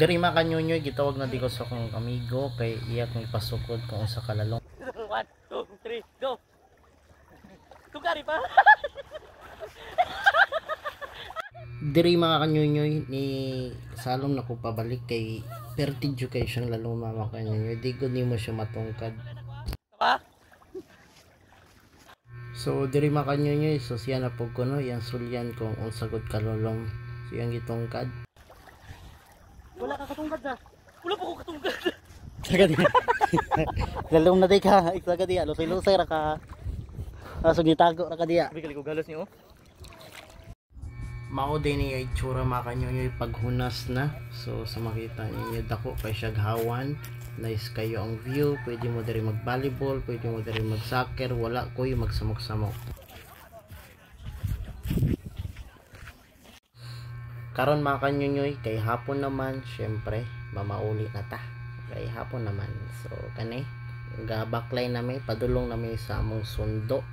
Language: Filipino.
Diri makanyonyoy gitawag na di ko sa kong amigo kay iya kong ipasukod kung usa ka lalong. 1, 2, 3, go! Tugari pa! Diri mga kanyonyoy ni salom na ko pabalik kay Perti Education lalong mama kanyonyoy di ko nimo siya matungkad. Pa? So diri mga kanyonyoy so siya na pug kuno yang sulyan kung unsa gud kalulong siyang gitungkad. Wala ka katungkad na. Wala pa ko katungkad. Saga di. Lalong na day ka, saga di lusay-lusay ra ka. Asog gitago ra ka diya. Sabi ko galos niyo. Mao din niya itsura mga kanyonyoy paghunas na. So sa makita ninyo dako kay siya gawan. Nice kayo ang view, pwede mo diri mag volleyball, pwede mo diri mag soccer, wala koy magsamok-samok. Karon mga kanyonyoy kay hapon naman syempre mamauli na ta kay hapon naman so kani ga backline nami padulong nami sa among sundo